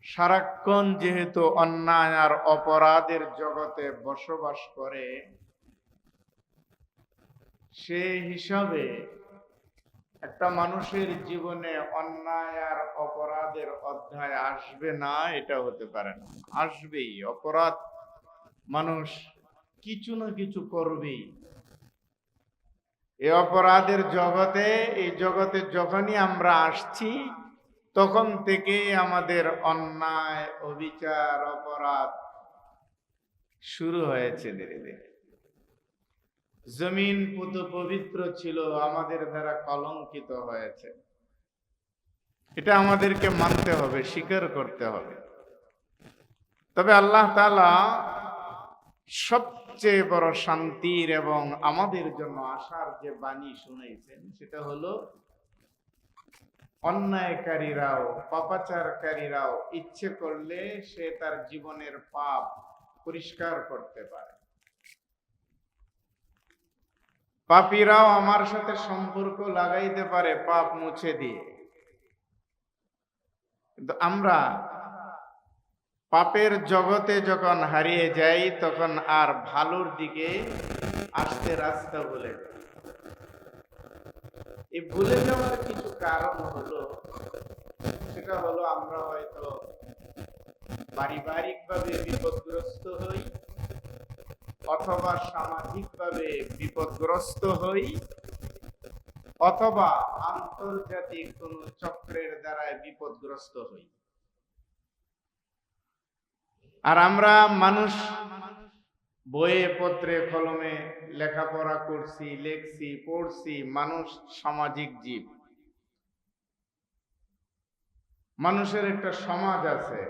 সারাক্ষণ যেহেতু অন্যায় আর অপরাধের জগতে বসবাস করে, সেই হিসাবে একটা মানুষের জীবনে অন্যায় আর অপরাধের অধ্যায় আসবে না এটা হতে পারে না। আসবেই, অপরাধ মানুষ কিছু না কিছু করবেই। এই অপরাধের জগতে, এই জগতে যখনই আমরা আসছি তখন থেকেই আমাদের অন্যায়, অবিচার, অপরাধ শুরু হয়েছে ধীরে ধীরে। জমিন পুত পবিত্র ছিল, আমাদের দ্বারা কলঙ্কিত হয়েছে। এটা আমাদেরকে মানতে হবে, স্বীকার করতে হবে। তবে আল্লাহ তাআলা সবচেয়ে বড় শান্তির এবং আমাদের জন্য আশার যে বাণী শুনাইছেন, সেটা হলো অন্যায়কারীরাও, পাপাচারকারীরাও ইচ্ছে করলে সে তার জীবনের পাপ পরিষ্কার করতে পারে। পাপীরাও আমার সাথে সম্পর্ক লাগাইতে পারে পাপ মুছে দিয়ে। কিন্তু আমরা পাপের জগতে যখন হারিয়ে যাই তখন আর ভালোর দিকে আসতে রাস্তা ভুলে যাই। এই ভুলে যাওয়ার কিছু কারণ হলো, সেটা হলো আমরা হয়তো পারিবারিকভাবে বিপদগ্রস্ত হই, অথবা সামাজিকভাবে বিপদগ্রস্ত হই, অথবা আন্তর্জাতিক কোন চক্রের দ্বারা বিপদগ্রস্ত হই। আর আমরা মানুষ বইয়ে পত্রে কলমে লেখাপড়া করছি, লেখছি, পড়ছি। মানুষ সামাজিক জীব। মানুষের একটা সমাজ আছে।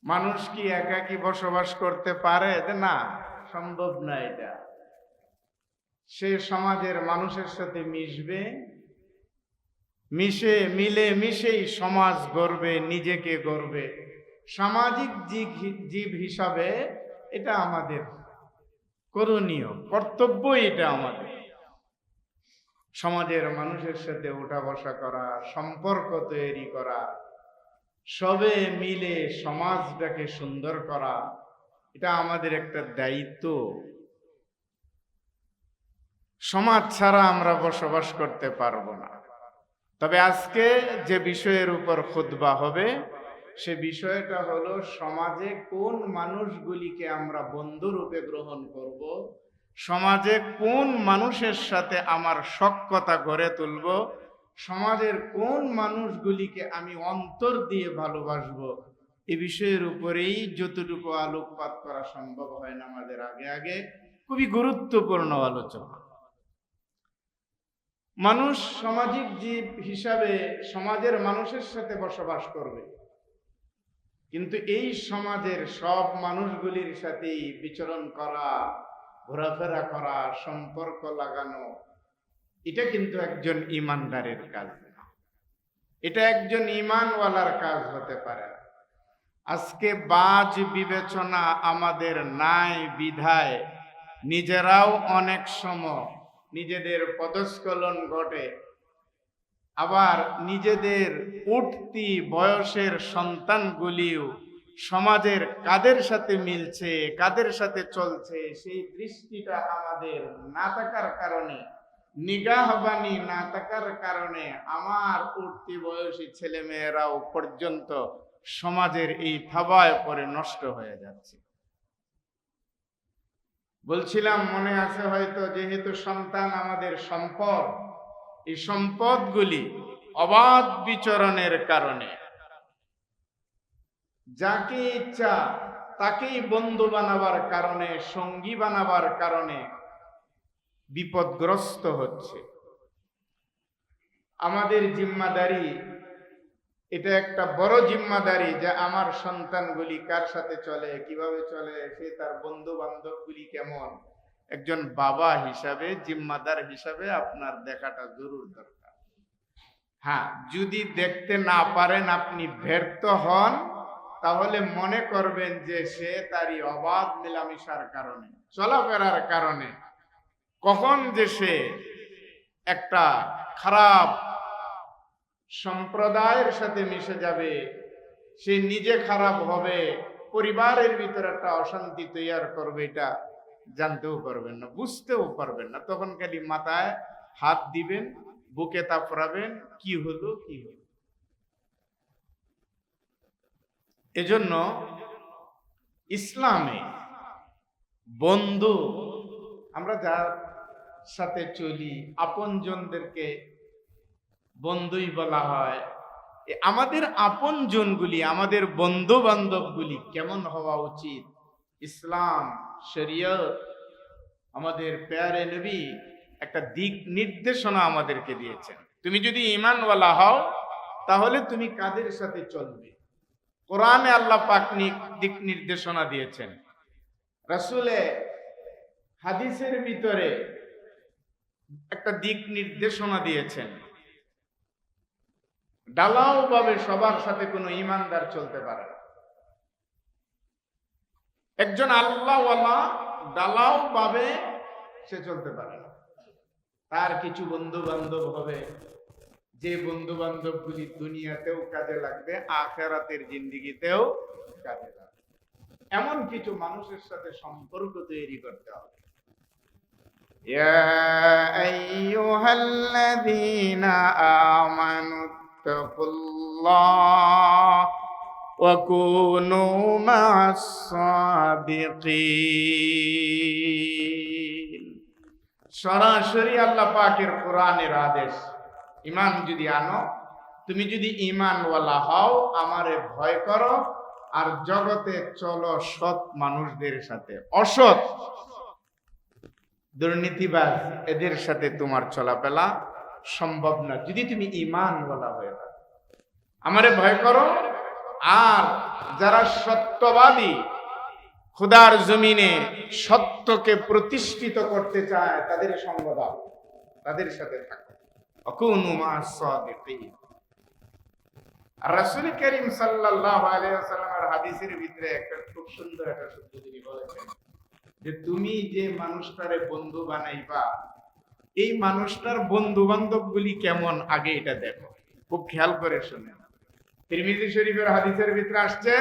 মানুষ কি একাকী বসবাস করতে পারে? না, সম্ভব না এটা। সে সমাজের মানুষের সাথে মিশবে, মিলেমিশেই সমাজ গড়বে, নিজেকে গড়বে। সামাজিক জীব হিসাবে এটা আমাদের করণীয়, কর্তব্য। এটা আমাদের সমাজের মানুষের সাথে উঠা বসা করা, সম্পর্ক তৈরি করা, সবে মিলে সমাজটাকে সুন্দর করা, এটা আমাদের একটা দায়িত্ব। সমাজ ছাড়া আমরা বসবাস করতে পারবো না। তবে আজকে যে বিষয়ের উপর খুতবা হবে, সে বিষয়টা হলো সমাজে কোন মানুষগুলিকে আমরা বন্ধুরূপে গ্রহণ করব, সমাজে কোন মানুষের সাথে আমার সখ্যতা গড়ে তুলব, সমাজের কোন মানুষগুলিকে আমি অন্তর দিয়ে ভালোবাসবো। এই বিষয়ের উপরেই যতটুকু আলোকপাত করা সম্ভব হয় না আমাদের আগে আগে খুবই গুরুত্বপূর্ণ আলোচনা। মানুষ সামাজিক জীব হিসাবে সমাজের মানুষের সাথে বসবাস করবে, কিন্তু এই সমাজের সব মানুষগুলির সাথেই বিচরণ করা, ঘোরাফেরা করা, সম্পর্ক লাগানো, এটা কিন্তু একজন ইমানদারের কাজ না। এটা একজন ইমানওয়ালার কাজ হতে পারে না। আজকে বাজ বিবেচনা আমাদের নাই বিধায় নিজেরাও অনেক সময় নিজেদের পদস্খলন ঘটে, আবার নিজেদের উঠতি বয়সের সন্তানগুলিও সমাজের কাদের সাথে মিলছে, কাদের সাথে চলছে, সেই দৃষ্টিটা আমাদের না থাকার কারণে, নিগাহবানি না থাকার কারণে আমার উঠতি বয়সী ছেলে মেয়েরাও পর্যন্ত সমাজের এই থাবায় পরে নষ্ট হয়ে যাচ্ছে। বলছিলাম, মনে আছে হয়তো, যেহেতু সন্তান আমাদের সম্পদ, এই সম্পদগুলি অবাধ বিচরণের কারণে যাকে ইচ্ছা তাকেই বন্ধু বানাবার কারণে, সঙ্গী বানাবার কারণে বিপদগ্রস্ত হচ্ছে। আমাদের জিম্মাদারি, এটা একটা বড় জিম্মাদারি, যে আমার সন্তানগুলি কার সাথে চলে, কিভাবে চলে, সে তার বন্ধু বান্ধবগুলি কেমন। একজন বাবা হিসাবে, জিম্মাদার হিসাবে আপনার দেখাটা জরুর দরকার। হ্যাঁ, যদি দেখতে না পারেন, আপনি ব্যর্থ হন, তাহলে মনে করবেন যে সে তারই অবাধ মেলামেশার কারণে, চলাফেরার কারণে কখন যে সে একটা খারাপ সম্প্রদায়ের সাথে মিশে যাবে, সে নিজে খারাপ হবে, পরিবারের ভিতরে একটা অশান্তি তৈরি করবে, এটা জানতেও পারবেন না, বুঝতেও পারবেন না। তখন খালি মাথায় হাত দিবেন, বুকে তাপড়াবেন, কি হলো কি হলো। এজন্য ইসলামে বন্ধু, আমরা যার সাথে চলি, আপনজনদেরকে বন্ধুই বলা হয়। আমাদের আপনজনগুলি, আমাদের বন্ধু বান্ধবগুলি কেমন হওয়া উচিত, ইসলাম শরীয়ত, আমাদের প্যারে নবী একটা দিক নির্দেশনা আমাদেরকে দিয়েছেন। তুমি যদি ঈমানওয়ালা হও তাহলে তুমি কাদের সাথে চলবে। কোরআনে আল্লাহ পাক দিক নির্দেশনা দিয়েছেন, রাসূলে হাদিসের ভিতরে একটা দিক নির্দেশনা দিয়েছেন। ডালাও ভাবে সবার সাথে কোনো ঈমানদার চলতে পারে না। একজন আল্লাহওয়ালা ডালাও ভাবে সে চলতে পারে না। তার কিছু বন্ধু বান্ধব হবে, যে বন্ধু বান্ধব গুলি দুনিয়াতেও কাজে লাগবে, আখিরাতের জিন্দেগিতেও কাজে লাগবে। এমন কিছু মানুষের সাথে সম্পর্ক তৈরি করতে হবে। ইয়া আইয়ুহাল্লাযীনা আমানুত্তাকুল্লাহ ওয়া কুনু মা'আস সাদিকিন। সরাসরি আল্লাহ পাকের কোরআনের আদেশ, ঈমান যদি আনো, তুমি যদি ঈমানওয়ালা হও, আমারে ভয় করো, আর জগতে চলো সৎ মানুষদের সাথে। অসৎ, দুর্নীতিবাজ, এদের সাথে তোমার চলাফেরা সম্ভব না যদি তুমি ঈমানওয়ালা হয়ে থাকো। আমারে ভয় করো, আর যারা সত্যবাদী, খোদার জমিনে সত্যকে প্রতিষ্ঠিত করতে চায়, তাদের সঙ্গ দাও, তাদের সাথে থাকো। আকুনু মা'আস সাদিকিন। রাসূল করিম সাল্লাল্লাহু আলাইহি ওয়াসাল্লামের হাদিসের ভিতরে একটা খুব সুন্দর একটা শব্দ তিনি বলেছেন, যে তুমি যে মানুষটারে বন্ধু বানাইবা, এই মানুষটার বন্ধু বান্ধব গুলি কেমন, আগে এটা দেখো। খুব খেয়াল করে শুনেন, তিরমিজি শরীফের হাদিসের ভিতরে আসছে,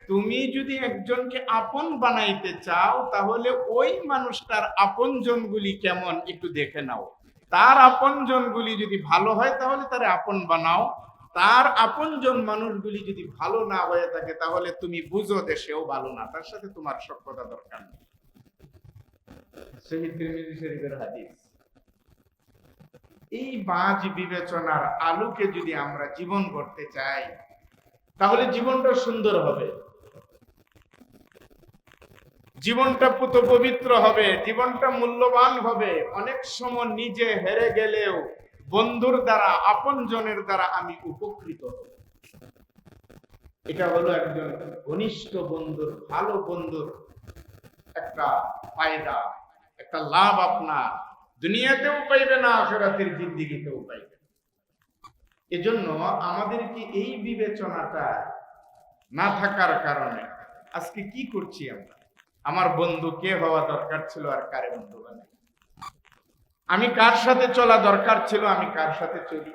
তুমি যদি একজনকে আপন বানাইতে চাও, তাহলে ওই মানুষটার আপনজনগুলি কেমন একটু দেখে নাও। তার আপনজনগুলি যদি ভালো হয় তাহলে তারে আপন বানাও, তার আপনজন মানুষগুলি যদি ভালো না হয়ে থাকে তাহলে তুমি বুঝো যে সেও ভালো না, তার সাথে তোমার সখ্যতা দরকার নেই। সহিহ তিরমিজি শরীফের হাদিস। এই বাজ বিবেচনার আলোকে যদি আমরা জীবন গড়তে চাই, তাহলে জীবনটা সুন্দর হবে, জীবনটা পুত পবিত্র হবে, জীবনটা মূল্যবান হবে। অনেক সময় নিজে হেরে গেলেও বন্ধুর দ্বারা, আপনজনের দ্বারা আমি উপকৃত হব। এটা হলো একজন ঘনিষ্ঠ বন্ধুর, ভালো বন্ধুর একটা ফায়দা, একটা লাভ। আপনার দুনিয়াতেও পাইবে না, আখিরাতের জিন্দেগিতেও পাইবে। এজন্য আমাদেরকে এই বিবেচনাটা না থাকার কারণে আজকে কি করছি আমরা, আমার বন্ধু কে হওয়া দরকার ছিল আর কারে বন্ধু বানাই, আমি কার সাথে চলা দরকার ছিল, আমি কার সাথে চলি,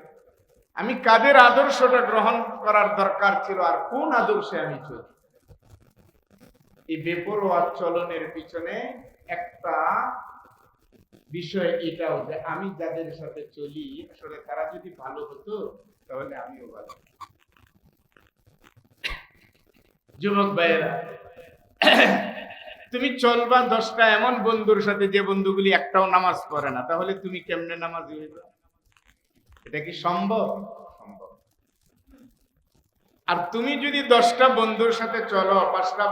আমি কাদের আদর্শটা গ্রহণ করার দরকার ছিল আর কোন আদর্শে আমি চলি। এই বেপরোয়া চলনের পিছনে একটা বিষয় এটাও, যে আমি যাদের সাথে চলি আসলে তারা যদি ভালো হতো তাহলে আমিও ভালো। যুবক ভাইয়েরা, তুমি চলবা 10টা এমন বন্ধুর সাথে যে বন্ধুগুলি একটাও নামাজ পড়ে না, তাহলে তুমি কেমনে নামাজি হইবা? এটা কি সম্ভব? সম্ভব। আর তুমি যদি 10টা বন্ধুর সাথে চলো, 5টা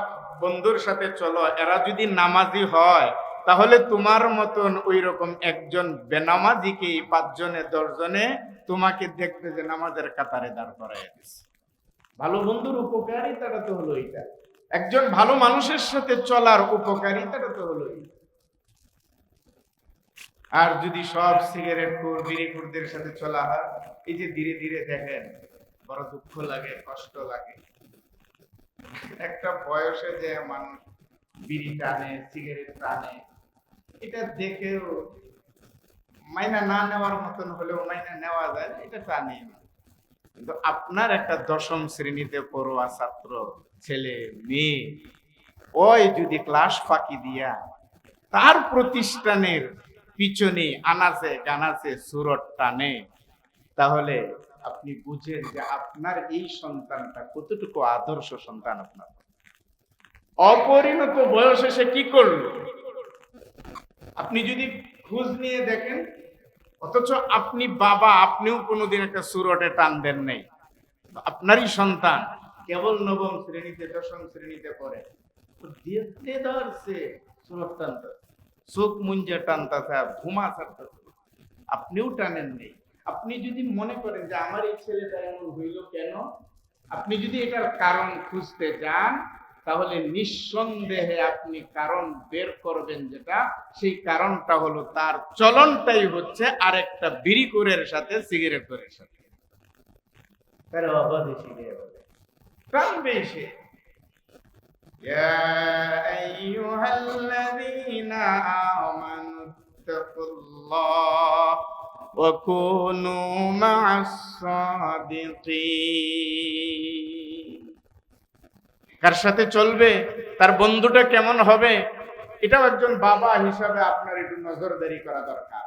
বন্ধুর সাথে চলো, এরা যদি নামাজি হয়, তাহলে তোমার মতন ওই রকম একজন বেনামাজিকে 5 জনে 10 জনে তোমাকে দেখবে যে নামাজের কাতারে দাঁড় করাইয়া দিচ্ছে। ভালো বন্ধুর উপকারিতাটা তো হলো এটা, একজন ভালো মানুষের সাথে চলার উপকারিতাটা তো হলো। আর যদি সব সিগারেট খোর, বিড়ি খোরদের সাথে চলা হয়, এই যে ধীরে ধীরে দেখেন বড় দুঃখ লাগে, কষ্ট লাগে। একটা বয়সে যে মানুষ বিড়ি টানে, সিগারেট টানে, এটা দেখেও মাইনা না নেওয়ার মতন হলেও মাইনা নেওয়া যায়, এটা টানে। কিন্তু আপনার একটা দশম শ্রেণীতে পড়ুয়া ছাত্র, ছেলে মেয়ে, ওই যদি ক্লাস ফাঁকি দিয়া তার প্রতিষ্ঠানের পিছনে আনাচে গানাচে সুরট টানে, তাহলে আপনি বুঝেন যে আপনার এই সন্তানটা কতটুকু আদর্শ সন্তান। আপনার অপরিণত বয়সে সে কি করলো আপনি যদি খোঁজ নিয়ে দেখেন, অথচ আপনি বাবা, আপনিও কোনোদিন একটা সুরটে টান দেন নাই। আপনারই সন্তান কেবল নবম শ্রেণীতে দশম শ্রেণীতে পড়ে, সুরট টানতে, চোখ মুঞ্জে টানতেছে, ঘুমা ছাড়তেছে, আপনিও টানেন নেই। আপনি যদি মনে করেন যে আমার এই ছেলেটা এমন হইল কেন, আপনি যদি এটার কারণ খুঁজতে যান, তাহলে নিঃসন্দেহে আপনি কারণ বের করবেন, যেটা সেই কারণটা হলো তার চলনটাই হচ্ছে আরেকটা বিড়িখোরের সাথে সিগারেটের সাথে। তার অবাধে সিগারেট টানবে সে। ইয়া আইয়ুহাল্লাযীনা আমানুত্তাকুল্লাহ ওয়া কুনু মা'আস সাদিকিন। কার সাথে চলবে, তার বন্ধুটা কেমন হবে, এটাও একজন বাবা হিসাবে আপনার একটু নজরদারি করা দরকার।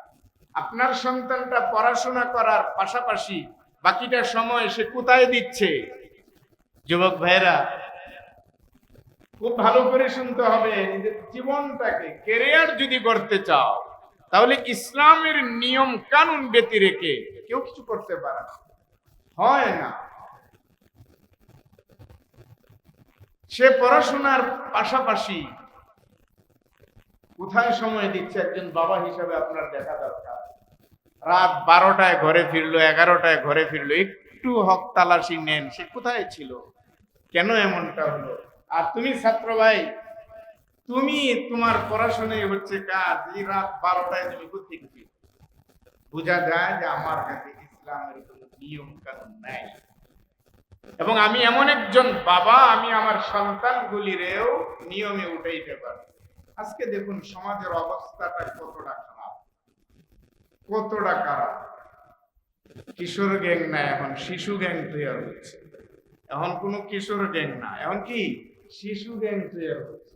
আপনার সন্তানটা পড়াশোনা করার পাশাপাশি বাকিটা সময় সে কোথায় দিচ্ছে? যুবক ভাইরা, খুব ভালো করে শুনতে হবে। নিজের জীবনটাকে ক্যারিয়ার যদি করতে চাও, তাহলে ইসলামের নিয়ম কানুন ব্যতি রেখে কেউ কিছু করতে পারে না, হয় না। সে পড়াশোনার পাশাপাশি কোথায় সময় দিচ্ছে একজন বাবা হিসাবে আপনার দেখা দরকার। রাত 12টায় ঘরে ফিরলো, 11টায় ঘরে ফিরলো, একটু হক তালাশি নেন, সে কোথায় ছিল, কেন এমনটা হলো। আর তুমি ছাত্র ভাই, তুমি তোমার পড়াশোনায় হচ্ছে কাজ, এই রাত 12টায় তুমি কোথায় গেছি, বোঝা যায় যে আমার কাছে ইসলামের কোনো নিয়ম কানুন নাই। এবং আমি এমন একজন বাবা, আমি আমার সন্তানগুলিরেও নিয়মে উঠাইতে পারি। আজকে দেখুন সমাজের অবস্থাটা কতটা খারাপ, কতটা খারাপ। কিশোর গ্যাং না, এখন শিশু গ্যাং তৈরি হচ্ছে। এখন কোন কিশোর গ্যাং না, এখন কি শিশু গ্যাং তৈরি হচ্ছে।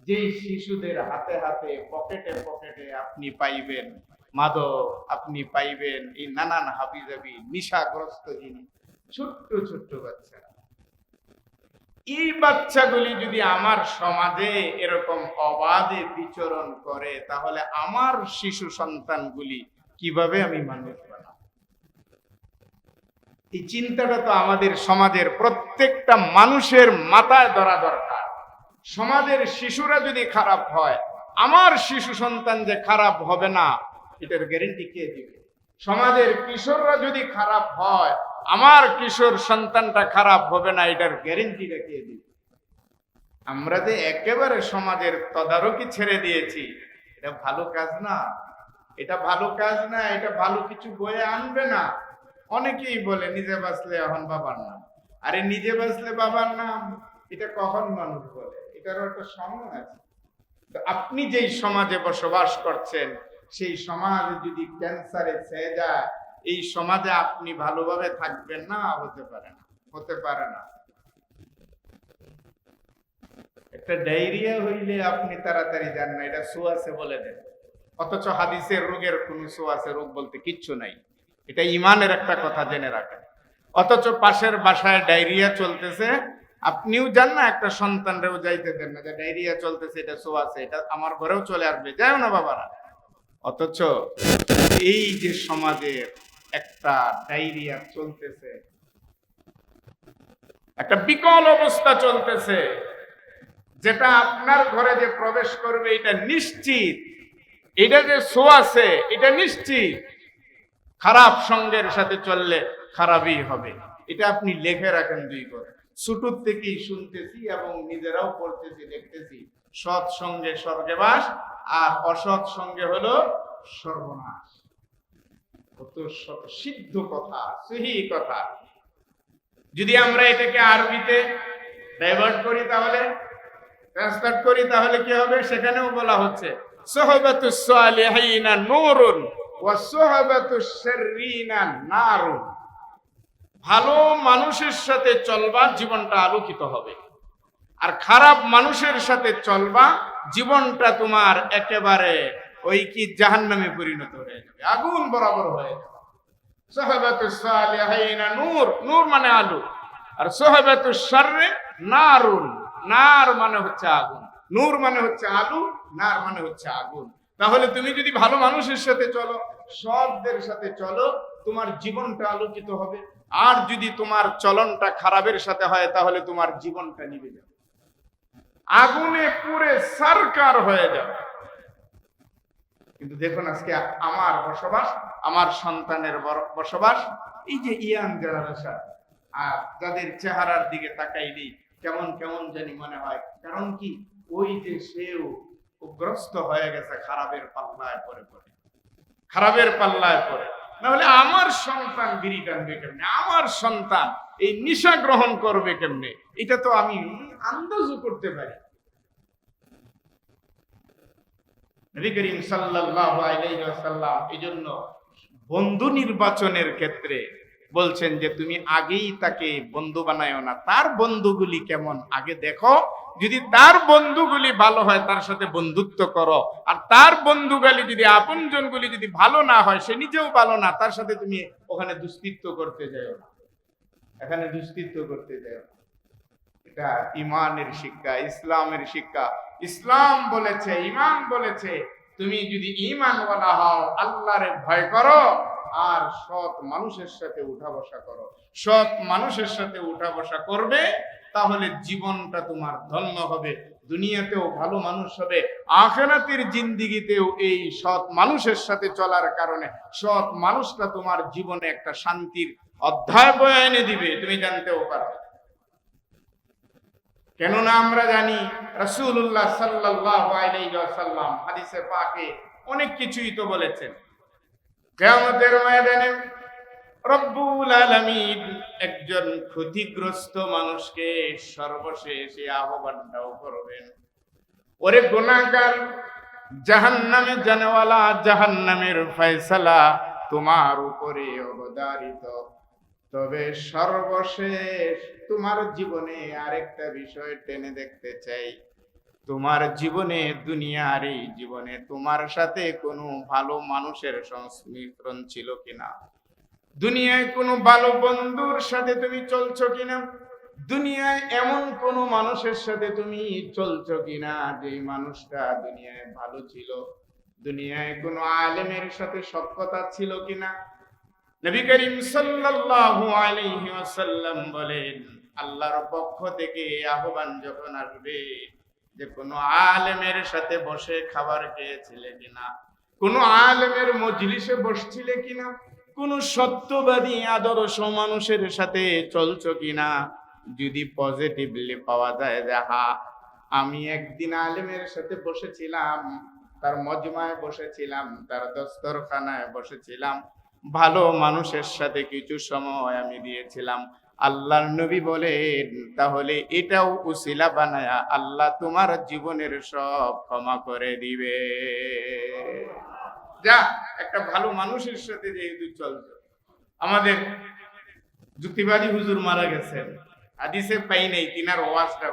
যেই শিশুদের হাতে হাতে, পকেটে পকেটে আপনি পাইবেন মাদক, আপনি পাইবেন এই নানান হাবিজাবি নিশাগ্রস্ত জিনিস। ছোট্ট ছোট্ট বাচ্চা, এই বাচ্চাগুলি যদি আমার সমাজে এরকম অবাধে বিচরণ করে, তাহলে আমার শিশু সন্তানগুলি কিভাবে আমি মানুষ বানাবো? এই চিন্তাটা তো আমাদের সমাজের প্রত্যেকটা মানুষের মাথায় ধরা দরকার। সমাজের শিশুরা যদি খারাপ হয়, আমার শিশু সন্তান যে খারাপ হবে না, এটার গ্যারেন্টি কে দিবে? সমাজের কিশোররা যদি খারাপ হয়, আমার কিশোর সন্তানটা খারাপ হবে না, এটার গ্যারেন্টিটা কে দিবে? আমরা যে একেবারে সমাজের তদারকি ছেড়ে দিয়েছি, এটা ভালো কাজ না। এটা ভালো কাজ না, এটা ভালো কিছু বয়ে আনবে না। অনেকেই বলে নিজে বাঁচলে এখন বাবার নাম। আরে নিজে বাঁচলে বাবার নাম, এটা কখন মানুষ বলে? এটারও একটা সময় আছে। আপনি যেই সমাজে বসবাস করছেন, সেই সমাজ যদি ক্যান্সারে ছেয়ে যায়, এই সমাজে আপনি ভালোভাবে থাকবেন না, হতে পারে না, হতে পারে না। একটা ডায়রিয়া হইলে আপনি তাড়াতাড়ি যান না, এটা সোয়াসে বলে দেন। অথচ হাদিসের রোগের কোন সোয়াসে রোগ বলতে কিচ্ছু নাই। এটা ইমানের একটা কথা, জেনে রাখেন। অথচ পাশের বাসায় ডায়রিয়া চলতেছে, আপনিও যান না, একটা সন্তানরেও যাইতে দেন না যে ডায়রিয়া চলতেছে, এটা সোয়াসে, এটা আমার ঘরেও চলে আসবে, যাও না বাবারা। অথচ এই যে সমাজের একটা ডায়রিয়া চলতেছে, একটা বিকল অবস্থা চলতেছে, যেটা আপনার ঘরে যে প্রবেশ করবে এটা নিশ্চিত, এটা যে সোয়াসে এটা নিশ্চিত। খারাপ সঙ্গের সাথে চললে খারাপই হবে, এটা আপনি লিখে রাখেন। দুই করে ছোটর থেকেই শুনতেছি এবং নিজেরাও পড়তেছি, দেখতেছি, সৎ সঙ্গে স্বর্গবাস আর অসৎ সঙ্গে হলো সর্বনাশ। কত সিদ্ধ কথা, সহি কথা। যদি আমরা এটাকে আরবিতে ডাইভার্ট করি, তাহলে ট্রান্সলেট করি, তাহলে কি হবে? সেখানেও বলা হচ্ছে সোহবাতুস সালিহিনা নূরুন ওয়া সোহবাতুশ শাররিনা নারুন। ভালো মানুষের সাথে চলবা, জীবনটা আলোকিত হবে। আর খারাপ মানুষের সাথে চলবা, জীবনটা তোমার একেবারে ওই কি জাহান্নামে পরিণত হয়ে যাবে, আগুন বরাবর হয়ে যাবে। সাহাবাতুস সালিহিনা নূর, নূর মানে আলো, আর সাহাবাতুস শাররে নারুন, নার মানে হচ্ছে আগুন। নূর মানে হচ্ছে আলো, নার মানে হচ্ছে আগুন। তাহলে তুমি যদি ভালো মানুষের সাথে চলো, সৎদের সাথে চলো, তোমার জীবনটা আলোকিত হবে। আর যদি তোমার চলনটা খারাপের সাথে হয়, তাহলে তোমার জীবনটা নিভে যাবে, আগুনে পুড়ে সারকার হয়ে যাবে। কিন্তু দেখুন আজকে আমার বসবাস, আমার সন্তানের বসবাস, এই যে ইয়াং জেনারেশন, আর যাদের চেহারার দিকে তাকাইলেই কেমন কেমন জানি মনে হয়। কারণ কি, ওই যে সেও গ্রস্ত হয়ে গেছে খারাপের পাল্লায় পড়ে পড়ে, খারাপের পাল্লায় পড়ে। না হলে আমার সন্তান বিড়ি টানবে কেমনে, আমার সন্তান এই নিশা গ্রহণ করবে কেমনে, এটা তো আমি আন্দাজও করতে পারি। নবী করিম সাল্লাল্লাহু আলাইহি ওয়াসাল্লাম এজন্য বন্ধু নির্বাচনের ক্ষেত্রে বলছেন যে তুমি আগেই তাকে বন্ধু বানায়ো না, তার বন্ধুগুলি কেমন আগে দেখো। যদি তার বন্ধুগুলি ভালো হয়, তার সাথে বন্ধুত্ব করো। আর তার বন্ধুগুলি যদি, আপনজনগুলি যদি ভালো না হয়, সে নিজেও ভালো না, তার সাথে তুমি ওখানে দুষ্কৃত্য করতে যাও না, এখানে দুষ্কৃত্য করতে যাও না। এটা ইমানের শিক্ষা, ইসলামের শিক্ষা। ইসলাম বলেছে, ইমান বলেছে, তুমি যদি ইমানওয়ালা হও, আল্লাহরে ভয় করো, আর সৎ মানুষের সাথে উঠা বসা করো। সৎ মানুষের সাথে উঠা বসা করবে, তাহলে জীবনটা তোমার ধন্য হবে, দুনিয়াতেও ভালো মানুষ হবে, আখিরাতের জিন্দেগিতেও এই সৎ মানুষের সাথে চলার কারণে সৎ মানুষটা তোমার জীবনে একটা শান্তির অধ্যায় বয়ে এনে দিবে, তুমি জানতেও পারবে। কেননা আমরা জানি রাসূলুল্লাহ সাল্লাল্লাহু আলাইহি ওয়াসাল্লাম হাদিসে পাকে অনেক কিছুই তো বলেছেন। কিয়ামতের ময়দানে রব্বুল আলামিন একজন ক্ষতিগ্রস্ত মানুষকে সর্বশেষ আহ্বানটাও করবেন, ওরে গুনাহগার, জাহান্নামে জানেওয়ালা, জাহান্নামের ফয়সালা তোমার উপরে অবধারিত। তবে সর্বশেষ তোমার জীবনে আরেকটা বিষয় টেনে দেখতে চাই। তোমার জীবনে, দুনিয়ার এই জীবনে তোমার সাথে কোনো ভালো মানুষের সংমিশ্রণ ছিল কিনা, দুনিয়ায় কোনো ভালো বন্ধুর সাথে তুমি চলছো কিনা, দুনিয়ায় এমন কোনো মানুষের সাথে তুমি চলছো কিনা যে মানুষটা দুনিয়ায় ভালো ছিল, দুনিয়ায় কোনো আলেমের সাথে সখ্যতা ছিল কিনা। নবী করিম সাল্লাল্লাহু আলাইহি ওয়াসাল্লাম বলেন, আল্লাহর পক্ষ থেকে আহ্বান যখন আসবে যে কোনো আলেমের সাথে বসে খাবার খেয়েছিলে কিনা, কোনো আলেমের মজলিসে বসছিলে কিনা, কোন সত্যবাদী আদর্শ মানুষের সাথে চলছো কিনা। যদি পজিটিভলি পাওয়া যায় যে হ্যাঁ, আমি একদিন আলেমের সাথে বসেছিলাম, তার মজমায় বসেছিলাম, তার দস্তরখানায় বসেছিলাম, ভালো মানুষের সাথে কিছু সময় আমি দিয়েছিলাম, আল্লাহর নবী বলেন, তাহলে এটাও উসিলা বানায়া আল্লাহ তোমার জীবনের সব ক্ষমা করে দিবে। যা, একটা ভালো মানুষের সাথে যেহেতু চলছো। আমাদের যুক্তিবাদী হুজুর মারা গেছেন, হাদিসে পাই নেই, তিনার ওয়াজটা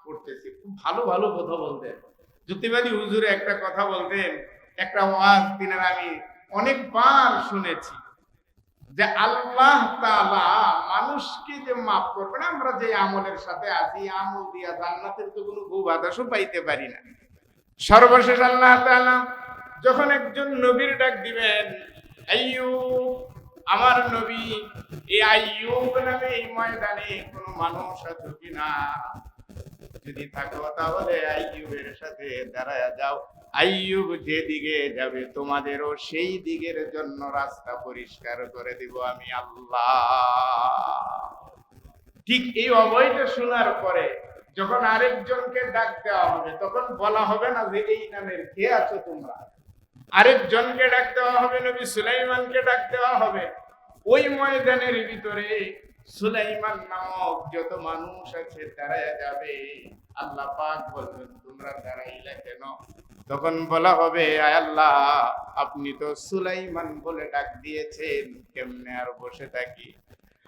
করতেছি, খুব ভালো ভালো কথা বলতেন। যুক্তিবাদী হুজুরে একটা কথা বলতেন, একটা ওয়াজ তিনার আমি অনেকবার শুনেছি, যে আল্লাহ তাআলা মানুষকে যে মাফ করবেন, আমরা যে আমলের সাথে আছি, আমল দিয়া জান্নাতের তো কোনো গো বাতাসও পাইতে পারি না। সর্বশেষ আল্লাহ তাআলা যখন একজন নবীর ডাক দিবেন, আইয়ুব, আমার নবী, এই আইয়ুব নামে এই ময়দানে কোনো মানুষ আছে কিনা, যদি থাকো তাহলে আইয়ুবের সাথে দাঁড়ায়া যাও, আইয়ুব যেদিকে যাবে তোমাদেরও সেই দিকের জন্য রাস্তা পরিষ্কার করে দিব আমি আল্লাহ। ঠিক এই অবৈধ শোনার পরে যখন আরেকজনকে ডাক দেওয়া হবে, তখন বলা হবে না যে এই নামের কে আছো তোমরা, আরেকজনকে ডাক দেওয়া হবে, নবী সুলাইমানকে ডাক দেওয়া হবে। ওই ময়দানের ভিতরে সুলাইমান নামক যত মানুষ আছে দাঁড়ায় যাবে, আল্লাহ পাক বলবেন তোমরা দাঁড়াইলে কেন? তখন বলা হবে, আয় আল্লাহ, আপনি তো সুলাইমান বলে ডাক দিয়েছেন, কেমনে আর বসে থাকি।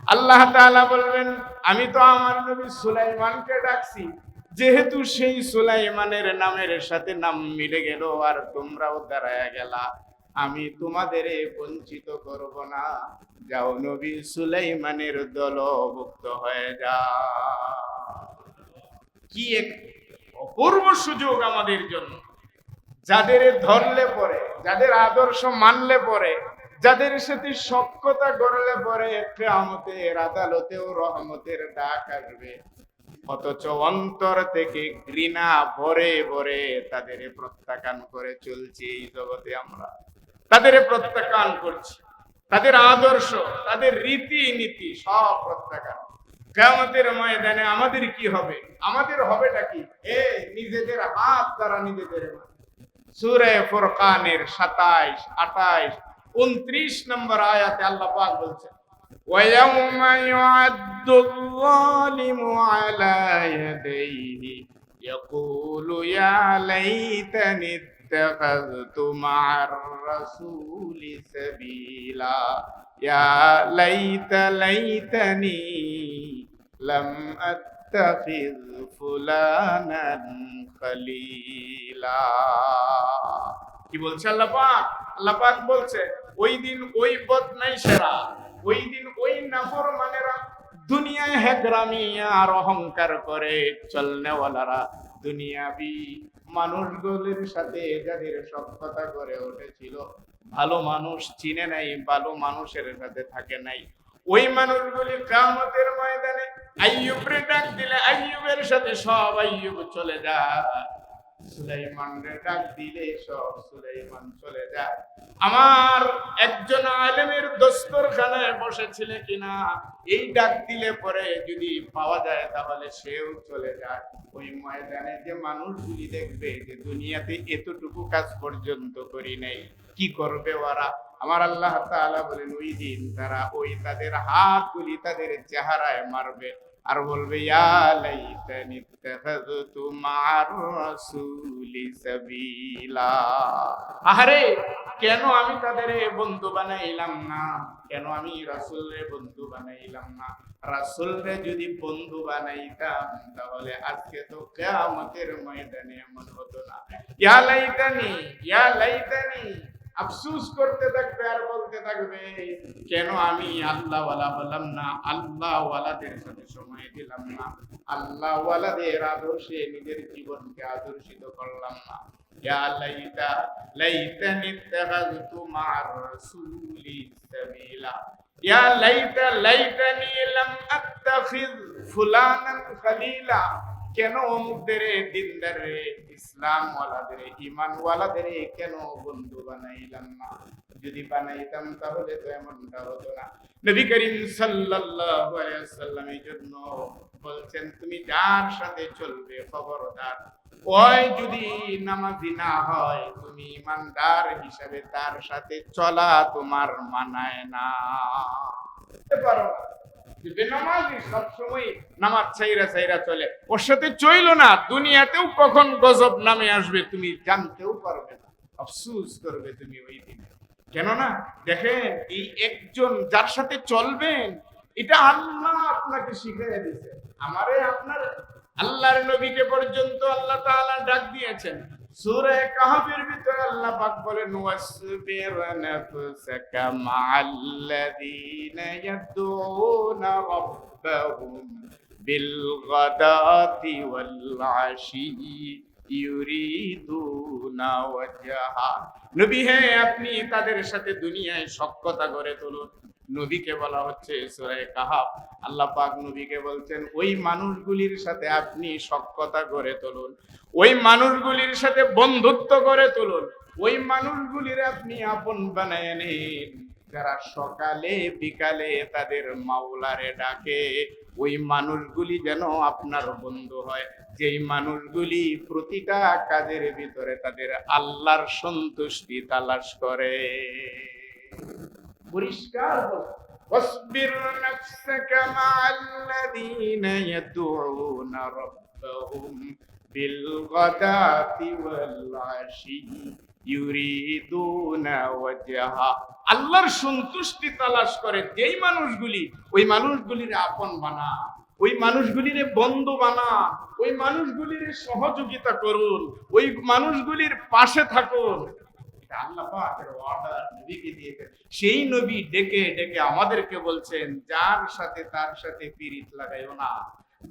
আল্লাহ তাআলা বলবেন, আমি তো আমার নবী সুলাইমানকে ডাকছি, যেহেতু সেই সুলাইমানের নামের সাথে নাম মিলে গেল আর তোমরাও দাঁড়ায়া গেলা, আমি তোমাদের বঞ্চিত করব না। যাও নবী সুলাইমানের দলভুক্ত হয়ে যাও। কি এক অপূর্ব সুযোগ আমাদের জন্য! যাদের ধরলে পরে, যাদের আদর্শ মানলে পরে, যাদের সাথে সখ্যতা গড়লে পরে কিয়ামতের আদালতেও রহমতের ডাক আসবে, অথচ অন্তর থেকে ঘৃণা ভরে ভরে তাদের প্রত্যাখ্যান করে চলছি এই জগতে। আমরা তাদের প্রত্যাখ্যান করছি, তাদের আদর্শ, তাদের রীতি নীতি সব প্রত্যাখ্যান। কিয়ামতের ময়দানে আমাদের কি হবে? আমাদের হবেটা কি? নিজেদের হাত দ্বারা নিজেদের সূরা ফুরকানের 27, 28, 29 নম্বর আয়াতে আল্লাহ পাক বলছেন, وَيَوْمَ يُعَضُّ الظَّالِمُ عَلَى يَدَيْهِ يَقُولُ يَا لَيْتَنِي اتَّخَذْتُ مَعَ الرَّسُولِ سَبِيلًا يَا لَيْتَنِي لَمْ أَتَّخِذْ فُلَانًا خَلِيلًا। কি বলছে আল্লাহ পাক? আল্লাহ পাক বলছে, ওই দিন ওই বদমাইশেরা, ওই দিন ওই নাফরমানেরা, দুনিয়ায় হেকরামি আর অহংকার করে চলনেওয়ালারা, দুনিয়াবি মানুষগুলির সাথে যাদের সখ্যতা করে উঠেছিল, ভালো মানুষ চিনে নাই, ভালো মানুষের সাথে থাকে নাই, ওই মানুষগুলি কিয়ামতের ময়দানে আইয়ুবরে ডাক দিলে আইয়ুবের সাথে সব আইয়ুব চলে যায়, সুলাইমানের ডাক দিলে সব সুলাইমান চলে যায়। আমার একজন আলেমের দস্তরখানায় বসেছিল কিনা, এই ডাক দিলে পরে যদি পাওয়া যায় তাহলে সেও চলে যায়। ওই ময়দানে যে মানুষগুলি দেখবে যে দুনিয়াতে এতটুকু কাজ পর্যন্ত করি নাই, কি করবে ওরা? আমার আল্লাহ তাআলা বলেন, ওই দিন তারা ওই তাদের হাতগুলি তাদের চেহারায় মারবে আর বলবে, ইয়া লাইতানি ইত্তাখাযতু মা'আর রাসূলি সাবিলা। আহারে, কেন আমি তাদের বন্ধু বানাইলাম না? কেন আমি রাসূলের বন্ধু বানাইলাম না? রাসূলকে যদি বন্ধু বানাইতাম তাহলে আজকে তো কিয়ামতের ময়দানে এমন হতো না। ইয়া লাইতানি, ইয়া লাইতানি, আফসোস করতে থাকবে আর বলতে থাকবে, কেন আমি আল্লাহ ওয়ালা হলাম না, আল্লাহ ওয়ালাদের সাথে সময় দিলাম না, আল্লাহ ওয়ালাদের আদর্শে নিজের জীবনকে আদর্শিত করলাম না। ইয়া লাইতানি ইত্তাখাযতু মা'আর রাসূলি সাবিলা, ইয়া লাইতানি লাম আত্তাখিয ফুলানান খালিলা। কেন অমুকদের, দিনদারে, ইসলাম ওয়ালাদের, ঈমান ওয়ালাদের কেন বন্ধু বানাইলাম না? যদি বানাইতাম তাহলে তো এমনটা হতো না। নবী করিম সাল্লাল্লাহু আলাইহি ওয়াসাল্লাম এই জন্য বলছেন, তুমি যার সাথে চলবে খবরদার ওই যদি নামাজি না হয়, তুমি ইমানদার হিসাবে তার সাথে চলা তোমার মানায় না। পারো না, বেনামাজি সবসময় নামাজ ছাইরা ছাইরা চলে, ওর সাথে চইলো না, দুনিয়াতেও কখন গজব নামে আসবে তুমি জানতেও পারবে না, আফসোস করবে তুমি ওই দিনে। কেননা দেখেন, এই একজন যার সাথে চলবেন, এটা আল্লাহ আপনাকে শিখিয়ে দিয়েছে। আমারে আপনার আল্লাহর নবীকে পর্যন্ত আল্লাহ তাআলা ডাক দিয়েছেন। সূরা কাহফের ভিতরে আল্লাহ পাক বলেন, ওয়াসবির নাফসাকা মা'আল্লাযীনা ইয়াদউনা রাব্বাহুম বিল গাদাতি ওয়াল আশি ইউরিদুনা ওয়াজহা। নবী হে, আপনি তাদের সাথে দুনিয়ায় সখ্যতা গড়ে তুলুন। নবীকে বলা হচ্ছে সূরা কাহফ, আল্লাহ পাক নবীকে বলছেন, ওই মানুষগুলির সাথে আপনি সখ্যতা গড়ে তুলুন, ওই মানুষগুলির সাথে বন্ধুত্ব গড়ে তুলুন, ওই মানুষগুলির আপনি আপন বানায় নিন, যারা সকালে বিকালে তাদের মাওলারে ডাকে। ওই মানুষগুলি যেন আপনার বন্ধু হয়, যেই মানুষগুলি প্রতিটা কাজের ভিতরে তাদের আল্লাহর সন্তুষ্টি তালাশ করে। পরিষ্কার বলো, ওয়াসবির নাফসাকা মা'আল্লাযীনা ইয়াদউনা রাব্বাহুম বিল গাদাতি ওয়াল আশি ইউরিদুনা ওয়াজহা, আল্লাহর সন্তুষ্টি তালাশ করে যেই মানুষগুলি, ওই মানুষগুলির আপন বানা, ওই মানুষগুলির বন্ধু বানা, ওই মানুষগুলির সহযোগিতা করুন, ওই মানুষগুলির পাশে থাকুন। আল্লাহ পাকের অর্ডার নবীকে দিয়েছেন। সেই নবী ডেকে ডেকে আমাদেরকে বলছেন, যার সাথে তার সাথে পীড়িত লাগাইও না,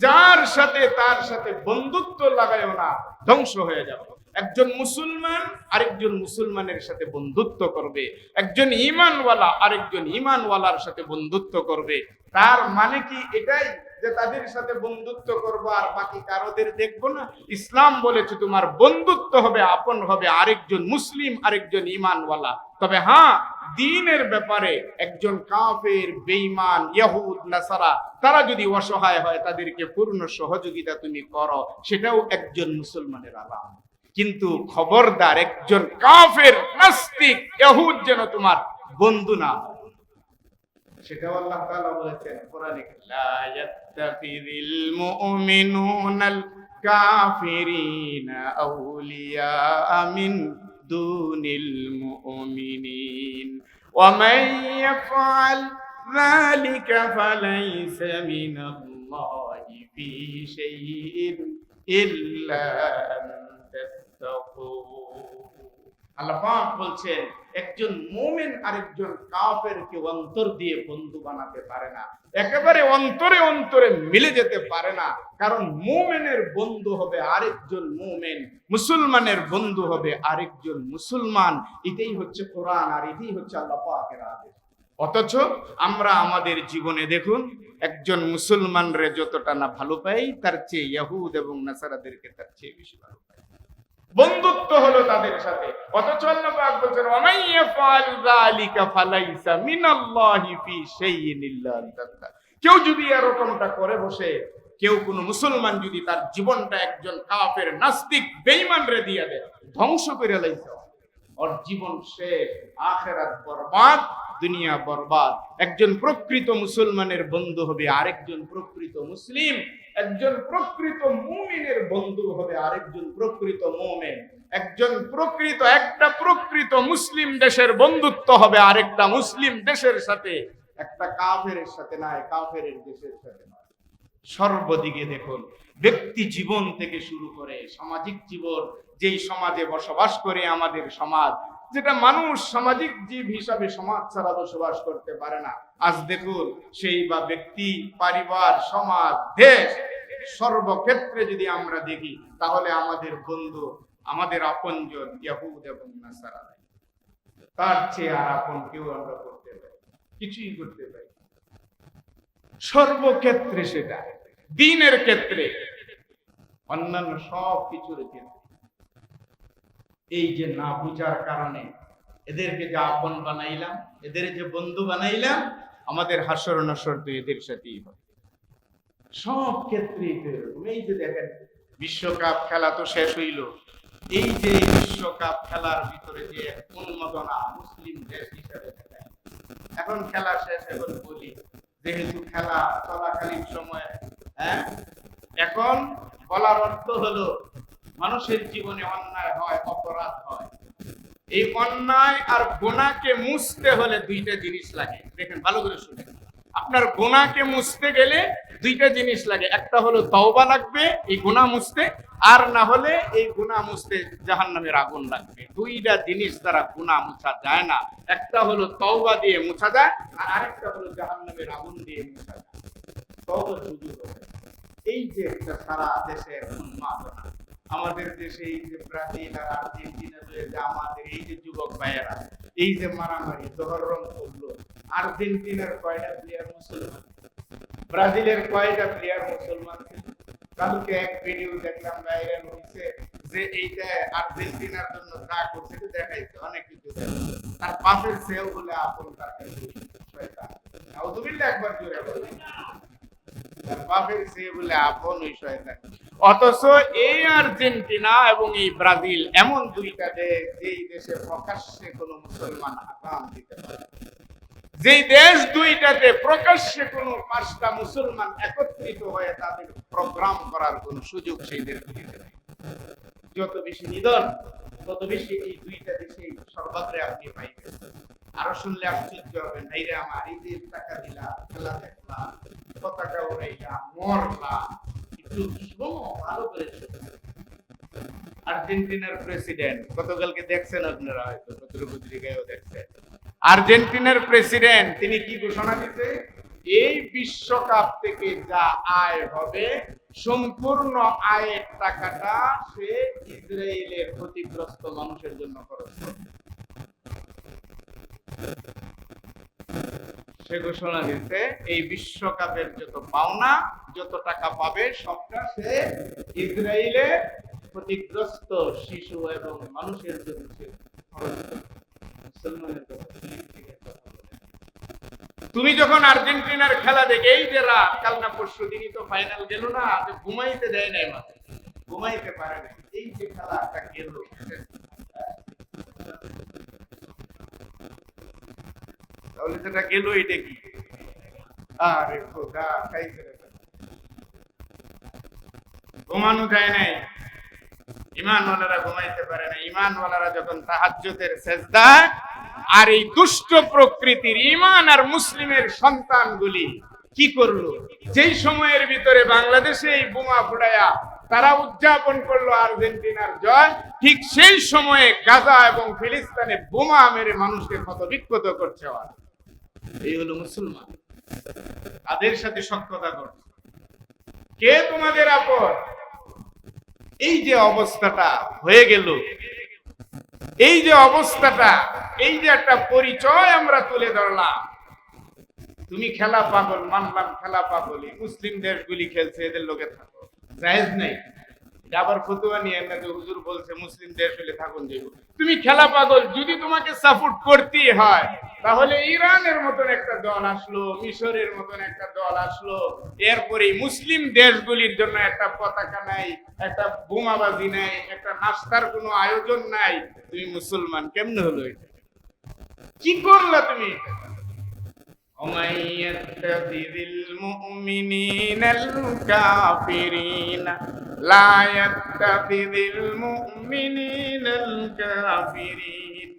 যার সাথে তার সাথে বন্ধুত্ব লাগাইও না, ধ্বংস হয়ে যাবে। একজন মুসলমান আরেকজন মুসলমানের সাথে বন্ধুত্ব করবে, একজন ঈমানওয়ালা আরেকজন ঈমানওয়ালার সাথে বন্ধুত্ব করবে। তার মানে কি এটাই যে তাদের সাথে বন্ধুত্ব করবো আর বাকি কারোদের দেখবো না? ইসলাম বলেছে তোমার বন্ধুত্ব হবে, আপন হবে আরেকজন মুসলিম আরেকজন ঈমানওয়ালা। তবে হ্যাঁ, দ্বীনের ব্যাপারে একজন কাফের, বেঈমান, ইহুদ, নাসারা তারা যদি অসহায় হয় তাদেরকে পূর্ণ সহযোগিতা তুমি করো, সেটাও একজন মুসলমানের আলামত। কিন্তু খবরদার একজন কাফের, নাস্তিক, ইহুদ যেন তোমার বন্ধু না হয়। সেটাও আল্লাহ তাআলা বলেছেন কোরআনে, লা ইয়াত্তাখিযিল মুমিনুনাল কাফিরিনা আউলিয়া মিন দুনিল মুমিনিন ওয়া মান ইয়াফআল যালিকা ফালাইসা মিনাল্লাহি ফি শাইইন ইল্লা আন তাত্তাকু। আল্লাহ পাক বলছেন একজন মুমিন আরেকজন কাফেরকে অন্তর দিয়ে বন্ধু বানাতে পারে না, একেবারে অন্তরে অন্তরে মিলে যেতে পারে না। কারণ মুমিনের বন্ধু হবে আরেকজন মুমিন, মুসলমানের বন্ধু হবে আরেকজন মুসলমান। এটাই হচ্ছে কোরআন আর এটাই হচ্ছে আল্লাহ পাকের আদেশ। অথচ আমরা আমাদের জীবনে দেখুন, একজন মুসলমানরে যতটা না ভালো পাই, তার চেয়ে ইহুদ এবং নাসারাদেরকে তার চেয়ে বেশি ভালো পাই, বন্ধুত্ব হলো তাদের সাথে। অথচ আল্লাহ পাক বলেন, ওয়া মান ইয়াফআল যালিকা ফালাইসা মিনাল্লাহি ফি শাইইন ইল্লা আন তাত্তাক। কেউ যদি এরকমটা করে বসে, কেউ কোন মুসলমান যদি তার জীবনটা একজন কাফের, নাস্তিক, বেঈমানরে দিয়ে দেয়, ধ্বংস করে লাইছে, ওর জীবন শেষ, আখিরাত বরবাদ, দুনিয়া বরবাদ। একজন প্রকৃত মুসলমানের বন্ধু হবে আরেকজন প্রকৃত মুসলিম, একজন প্রকৃত মুমিনের বন্ধু হবে আরেকজন প্রকৃত মুমিন, একটা প্রকৃত মুসলিম দেশের বন্ধুত্ব হবে আরেকটা মুসলিম দেশের সাথে, একটা কাফেরের সাথে নয়, কাফের দেশের সাথে নয়। সর্বদিকে দেখুন, ব্যক্তি জীবন থেকে শুরু করে সামাজিক জীবন, যেই সমাজে বসবাস করে আমাদের সমাজ, যেটা মানুষ সামাজিক জীব হিসাবে সমাজ ছাড়া বসবাস করতে পারে না। আজ দেখুন, সেই বা ব্যক্তি, পরিবার, সমাজ, দেশ, সর্বক্ষেত্রে যদি আমরা দেখি, তাহলে আমাদের বন্ধু, আমাদের আপনজন ইহুদ এবং নাসারা। তার চেয়ে আর আপন কেউ আমরা করতে পারি, কিছুই করতে পারি। সর্বক্ষেত্রে, সেটা দ্বীনের ক্ষেত্রে, অন্যান্য সব কিছুর ক্ষেত্রে। এই যে না বুঝার কারণে এদেরকে যে আপন বানাইলাম, এদের যে বন্ধু বানাইলাম, আমাদের হাসর নাসর তো এদের সাথেই হবে সব ক্ষেত্রেই। এই যে দেখেন, বিশ্বকাপ খেলা তো শেষ হইল, এই যে বিশ্বকাপ খেলার ভিতরে যে উন্মাদনা মুসলিম দেশ হিসাবে দেখায়, এখন খেলা শেষ, এখন বলি যেহেতু খেলা চলাকালীন সময়ে, এখন বলার অর্থ হলো মানুষের জীবনে অন্যায় হয়, অপরাধ হয়। এই অন্যায় আর গুনাহকে মুছতে হলে দুইটা জিনিস লাগে। দেখেন ভালো করে শুনেন, আপনার গুনাহকে মুছতে গেলে দুইটা জিনিস লাগে। একটা হলো তওবা লাগবে এই গুনাহ মুছতে, আর না হলে এই গুনাহ মুছতে জাহান্নামের আগুন লাগবে। দুইটা জিনিস দ্বারা গুনাহ মুছা যায় না। একটা হলো তওবা দিয়ে মুছা যায়, আর আরেকটা হলো জাহান্নামের আগুন দিয়ে মুছা যায়। তওবা সুযোগ হবে। এই যে একটা সারা দেশের উন্মাদনা, আমাদের দেশে এই যে ব্রাজিল আর আর্জেন্টিনা, যে আমাদের এই যে যুবক ভাইয়েরা এই যে মারামারি দহরম করলো, আর্জেন্টিনার কয়টা প্লেয়ার মুসলমান, ব্রাজিলের কয়টা প্লেয়ার মুসলমান ছিল? কালকে এক ভিডিও দেখলাম ভাইরাল হয়েছে, যে এইটা আর্জেন্টিনার জন্য যা করছে দেখাইছে, অনেক কিছু আর পাশের সেও বলে আপন তাকে শয়তান। আউযুবিল্লাহ, একবার জোরে বলেন, বাপের সে বলে আপন ওই শয়তান। অথচ এই আর্জেন্টিনা এবং এই ব্রাজিল এমন দুইটা দেশ, যেই দেশে প্রকাশ্যে কোনো মুসলমান আকাম দিতে পারে, যেই দেশ দুইটাতে প্রকাশ্যে কোনো পাঁচটা মুসলমান একত্রিত হয়ে তাদের প্রোগ্রাম করার কোন সুযোগ সেই দেশ দিতে নেই। যত বেশি নিধন, কত বেশি এই দুইটা দেশে সর্বাগ্রে আপনি পাইবেন। আরো শুনলে আশ্চর্য হবেন, ভাইরে আমার, এই যে টাকা দিলাম, খেলা দেখলাম, পতাকা উড়াইলাম, মরলাম, একটু ভালো করে আর্জেন্টিনার প্রেসিডেন্ট গতকালকে দেখছেন আপনারা, হয়তো পত্রিকায়ও দেখছেন, আর্জেন্টিনার প্রেসিডেন্ট তিনি কি ঘোষণা দিতে, এই বিশ্বকাপ থেকে যা আয় হবে সম্পূর্ণ আয়ের টাকাটা সে ইসরায়েলের ক্ষতিগ্রস্ত মানুষের জন্য খরচ করবে। সে ঘোষণা দিতে এই বিশ্বকাপের যত পাওনা, যত টাকা পাবে সবটা সে ইসরায়েলের ক্ষতিগ্রস্ত শিশু এবং মানুষের জন্য সে খরচ করবে। মুসলমানের কথা, তুমি যখন আর্জেন্টিনার খেলা দেখে, এই যে রাত কাল না পরশু দিনই তো ফাইনাল গেল না, যে ঘুমাইতে দেয় নাই, মাথায় ঘুমাইতে পারে না, এই যে খেলাটা গেল, তাহলে যেটা গেল এটা কি, আরে খোদা, খাইছে ঘুমানো যায় নাই, ঈমানওয়ালারা ঘুমাইতে পারে না। ঈমানওয়ালারা যখন তাহাজ্জুদের সিজদায়, আর এই দুষ্ট প্রকৃতির ঈমান আর মুসলিমের সন্তানগুলি কি করলো, যেই সময়ের ভিতরে বাংলাদেশে এই বোমা ফুটায়া তারা উদযাপন করলো আর্জেন্টিনার জয়, ঠিক সেই সময়ে গাজা এবং ফিলিস্তিনে বোমা মেরে মানুষকে ক্ষত বিক্ষত করছে। এই হলো মুসলমান, তাদের সাথে সখ্যতা করছে। কে তোমাদের আপন? এই যে অবস্থাটা হয়ে গেল, এই যে অবস্থাটা, এই যে একটা পরিচয় আমরা তুলে ধরলাম, তুমি খেলা পাগল, মানলাম খেলা পাগলই, মুসলিম দেশগুলি খেলছে, এদের লোকে থাকো, জায়েজ নাই। আবার ফতুয়া নিয়ে না যে হুজুর বলছে মুসলিম দেশ হলে থাকুন যাইব। তুমি খেলা পাগল, যদি তোমাকে সাপোর্ট করতেই হয়, তাহলে ইরানের মতন একটা দল আসলো, মিশরের মতন একটা দল আসলো, এরপরে মুসলিম দেশগুলির জন্য একটা পতাকা নাই, একটা বোমাবাজি নাই, একটা নাস্তার কোনো আয়োজন নাই, তুমি মুসলমান কেমনে হলো? এটা কি করলা তুমি? ومن يتخذ المؤمنين الكافرين لا يتخذ المؤمنين الكافرين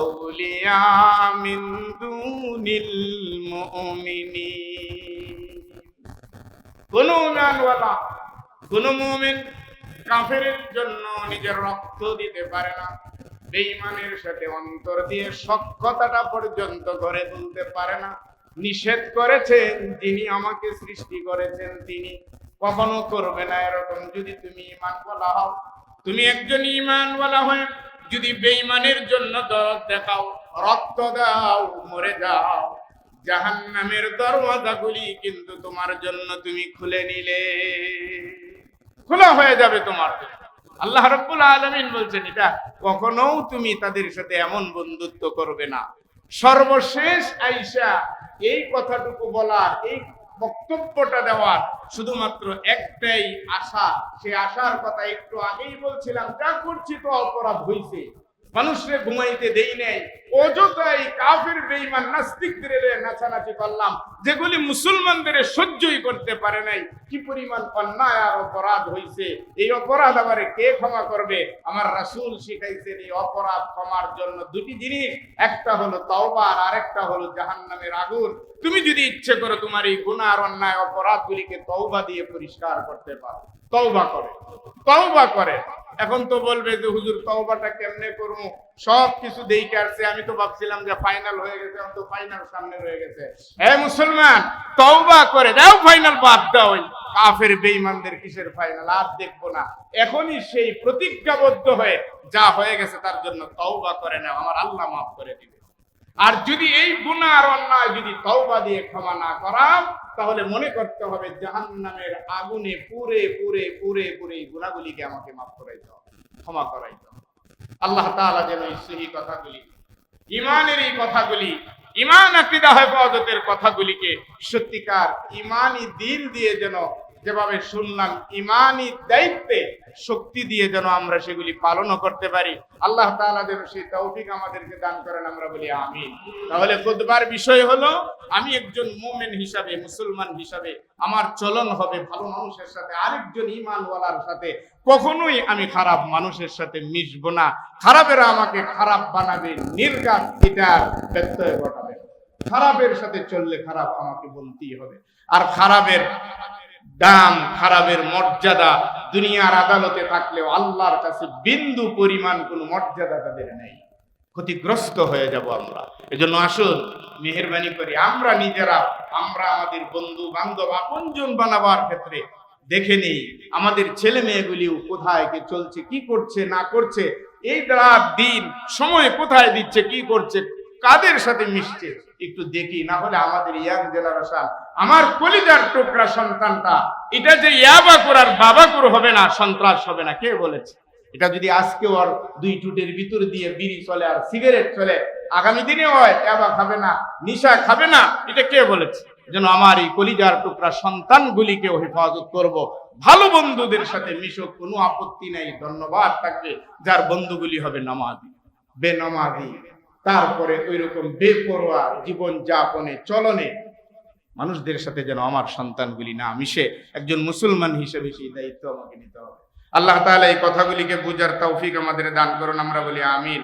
أولياء من دون المؤمنين। কোন মুমিনওয়ালা, কোন মুমিন কাফেরের জন্য নিজের রক্ত দিতে পারে না, বেঈমানের সাথে অন্তর দিয়ে সখ্যতাটা পর্যন্ত গড়ে তুলতে পারে না। নিষেধ করেছেন যিনি আমাকে সৃষ্টি করেছেন, তিনি কখনো করবে না এরকম। যদি তুমি ঈমানওয়ালা হও, তুমি একজন ঈমানওয়ালা হয়ে যদি বেঈমানের জন্য দরদ দেখাও, রক্ত দাও, মরে যাও, জাহান্নামের দরওয়াজাগুলি কিন্তু তোমার জন্য তুমি খুলে নিলে, খোলা হয়ে যাবে তোমার জন্য। আল্লাহ রাব্বুল আলামিন বলছেন, এটা কখনো তুমি তাদের সাথে এমন বন্ধুত্ব করবে না। সর্বশেষ আয়েশা এই কথাটুকু বলার, এই বক্তব্যটা দেওয়ার শুধুমাত্র একটাই আশা, সে আশার কথা একটু আগেই বলছিলাম, যা করছি তো অপরাধ হইছে, মানুষরে ঘুমাইতে দেই নাই, অযথাই কাফের বেঈমান নাস্তিকদের নাচানাচি করলাম, যেগুলি মুসলমানদের সহ্যই করতে পারে নাই। কি পরিমাণ অন্যায় আর অপরাধ হইছে, এই অপরাধ আবার কে ক্ষমা করবে? আমার রাসূল শিখাইছেন এই অপরাধ ক্ষমার জন্য দুটি জিনিস, একটা হলো তওবা আর আরেকটা হলো জাহান্নামের আগুন। তুমি যদি ইচ্ছে করো তোমার এই গুনাহ আর অন্যায় অপরাধগুলিকে তওবা দিয়ে পরিষ্কার করতে পারো, তওবা করে, তওবা করে। এখন তো বলবে যে হুজুর তওবাটা কেমনে করব, সব কিছু দেখে আসছে, আমি তো ভাবছিলাম যে ফাইনাল হয়ে গেছে, এখন তো ফাইনাল সামনে রয়ে গেছে। হে মুসলমান, তওবা করে দাও, ফাইনাল বাদ দাও, কাফের বেঈমানদের কিসের ফাইনাল, আর দেখবো না। এখনই সেই প্রতিজ্ঞাবদ্ধ হয়ে যা হয়ে গেছে তার জন্য তওবা করে নাও, আমার আল্লাহ মাফ করে দিবে। আর যদি এই গুনাহ আর অন্যায় যদি তওবা দিয়ে ক্ষমা না করা, তাহলে মনে করতে হবে জাহান্নামের আগুনে পুরে পুরে পুরে পুরে এই গুনাহগুলিকে আমাকে মাফ করাইতে হবে, ক্ষমা করাইতে হবে। আল্লাহ তাআলা যেন এই সহি কথাগুলি, ঈমানের এই কথাগুলি, ঈমান আকীদা হেফাজতের কথাগুলিকে সত্যিকার ঈমানি দিল দিয়ে যেন যেভাবে শুনলাম ঈমানি দায়িত্বে শক্তি দিয়ে যেন আমরা সেগুলি পালনও করতে পারি। আল্লাহ তাআলা যেন সেই তৌফিক আমাদেরকে দান করেন, আমরা বলি আমিন। তাহলে খুতবার বিষয় হলো, আমি একজন মুমিন হিসাবে, মুসলমান হিসাবে আমার চলন হবে ভালো মানুষের সাথে, আরেকজন ঈমানওয়ালার সাথে কখনোই আমি খারাপ মানুষের সাথে মিশবো না। খারাপেরা আমাকে খারাপ বানাবে, নির্ঘাত এটার ব্যত্যয় ঘটাবে। খারাপের সাথে চললে খারাপ আমাকে বলতেই হবে। আর খারাপের দাম, খারাপের মর্যাদা দুনিয়ার আদালতে থাকলেও আল্লাহর কাছে বিন্দু পরিমাণ কোনো মর্যাদা তাদের নেই। ক্ষতিগ্রস্ত হয়ে যাব আমরা। এজন্য আসুন মেহেরবানি করে আমরা নিজেরা, আমরা আমাদের বন্ধু বান্ধব আপনজন বানাবার ক্ষেত্রে দেখে নেই আমাদের ছেলে মেয়েগুলিও কোথায় কে চলছে, কি করছে না করছে, এই রাত দিন সময় কোথায় দিচ্ছে, কি করছে, কাদের সাথে মিশছে, একটু দেখি। না হলে আমাদের ইয়াং জেনারেশন, আমার কলিজার টুকরা সন্তানটা, এটা যে ইয়াবা করার বাবা করে হবে না, সন্ত্রাস হবে না, কে বলেছে? এটা যদি আজকে ওর দুই টুটের ভিতর দিয়ে বিড়ি চলে আর সিগারেট চলে, আগামী দিনে হয় ইয়াবা খাবে না, নিশা খাবে না, এটা কে বলেছে? যেন আমার এই কলিজার টুকরা সন্তানগুলিকেও হেফাজত করব। ভালো বন্ধুদের সাথে মিশুক, কোনো আপত্তি নেই, ধন্যবাদ থাকবে যার বন্ধুগুলি হবে নামাজি, বেনামাজি, তারপরে ওই রকম বেপরোয়া জীবন যাপনে চলনে মানুষদের সাথে যেন আমার সন্তানগুলি না মিশে। একজন মুসলমান হিসেবে সেই দায়িত্ব আমাকে নিতে হবে। আল্লাহ তাআলা এই কথাগুলিকে বুঝার তৌফিক আমাদের দান করুন, আমরা বলি আমিন।